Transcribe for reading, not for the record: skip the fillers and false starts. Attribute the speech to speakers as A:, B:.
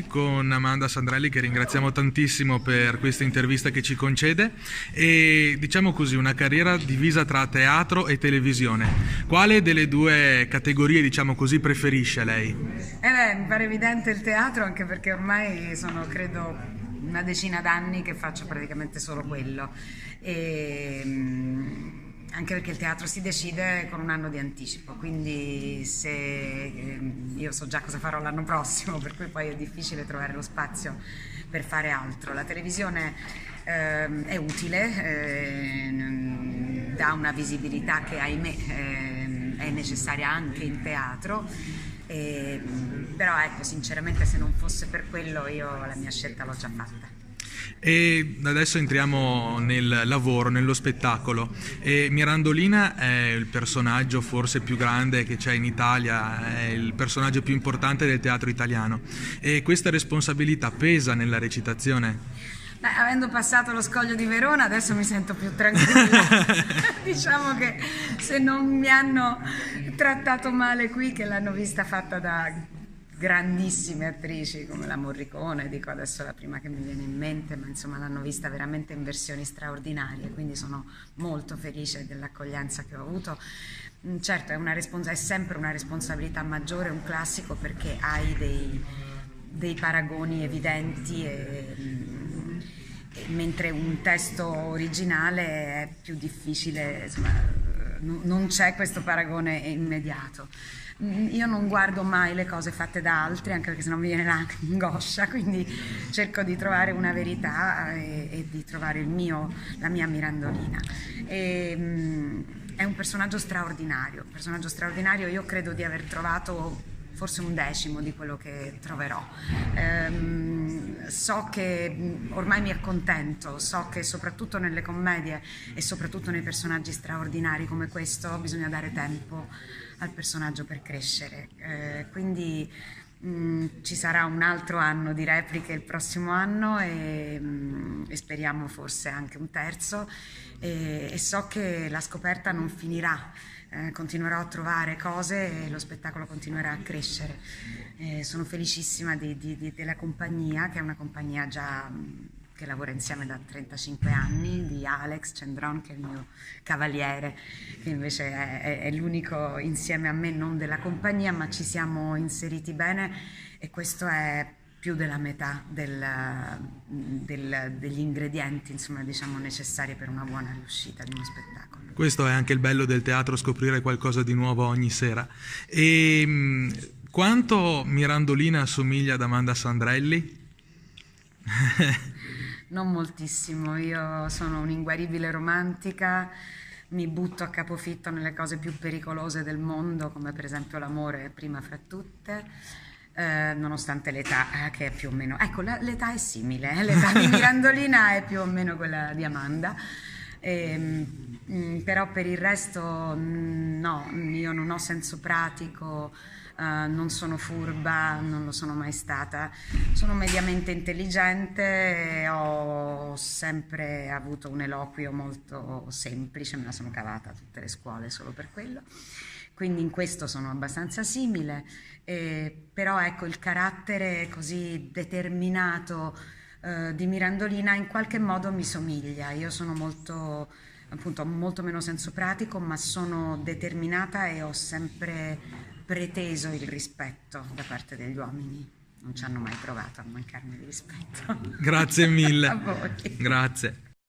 A: con Amanda Sandrelli, che ringraziamo tantissimo per questa intervista che ci concede, e diciamo così, una carriera divisa tra teatro e televisione. Quale delle due categorie, diciamo così, preferisce lei?
B: Mi pare evidente il teatro, anche perché ormai sono, credo, una decina d'anni che faccio praticamente solo quello. Anche perché il teatro si decide con un anno di anticipo, quindi io so già cosa farò l'anno prossimo, per cui poi è difficile trovare lo spazio per fare altro. La televisione è utile, dà una visibilità che, ahimè, è necessaria anche in teatro, però ecco, sinceramente, se non fosse per quello, io la mia scelta l'ho già fatta.
A: E adesso entriamo nel lavoro, nello spettacolo. E Mirandolina è il personaggio forse più grande che c'è in Italia, è il personaggio più importante del teatro italiano. E questa responsabilità pesa nella recitazione?
B: Avendo passato lo scoglio di Verona, adesso mi sento più tranquilla. Diciamo che se non mi hanno trattato male qui, che l'hanno vista fatta da grandissime attrici come la Morricone, dico adesso la prima che mi viene in mente, ma insomma l'hanno vista veramente in versioni straordinarie, quindi sono molto felice dell'accoglienza che ho avuto. Certo, è sempre una responsabilità maggiore un classico, perché hai dei paragoni evidenti, mentre un testo originale è più difficile, insomma, non c'è questo paragone immediato. Io non guardo mai le cose fatte da altri, anche perché sennò mi viene l'angoscia, quindi cerco di trovare una verità e di trovare la mia Mirandolina. È un personaggio straordinario, io credo di aver trovato forse un decimo di quello che troverò. So che ormai mi accontento, so che soprattutto nelle commedie e soprattutto nei personaggi straordinari come questo bisogna dare tempo al personaggio per crescere, quindi ci sarà un altro anno di repliche il prossimo anno e speriamo forse anche un terzo, e so che la scoperta non finirà. Continuerò a trovare cose e lo spettacolo continuerà a crescere. Sono felicissima della compagnia, che è una compagnia già che lavora insieme da 35 anni, di Alex Cendron, che è il mio cavaliere, che invece è l'unico insieme a me non della compagnia, ma ci siamo inseriti bene, e questo è più della metà degli ingredienti, insomma, diciamo, necessari per una buona riuscita di uno spettacolo.
A: Questo è anche il bello del teatro, scoprire qualcosa di nuovo ogni sera. E quanto Mirandolina assomiglia ad Amanda Sandrelli?
B: Non moltissimo, io sono un'inguaribile romantica, mi butto a capofitto nelle cose più pericolose del mondo, come per esempio l'amore prima fra tutte, nonostante l'età che è più o meno... Ecco, l'età è simile, l'età di Mirandolina è più o meno quella di Amanda, però per il resto no, io non ho senso pratico, non sono furba, non lo sono mai stata, sono mediamente intelligente, ho sempre avuto un eloquio molto semplice, me la sono cavata a tutte le scuole solo per quello, quindi in questo sono abbastanza simile, però ecco, il carattere così determinato di Mirandolina in qualche modo mi somiglia. Io sono molto, appunto, molto meno senso pratico, ma sono determinata e ho sempre preteso il rispetto da parte degli uomini. Non ci hanno mai provato a mancarmi di rispetto.
A: Grazie mille.
B: A voi.
A: Grazie.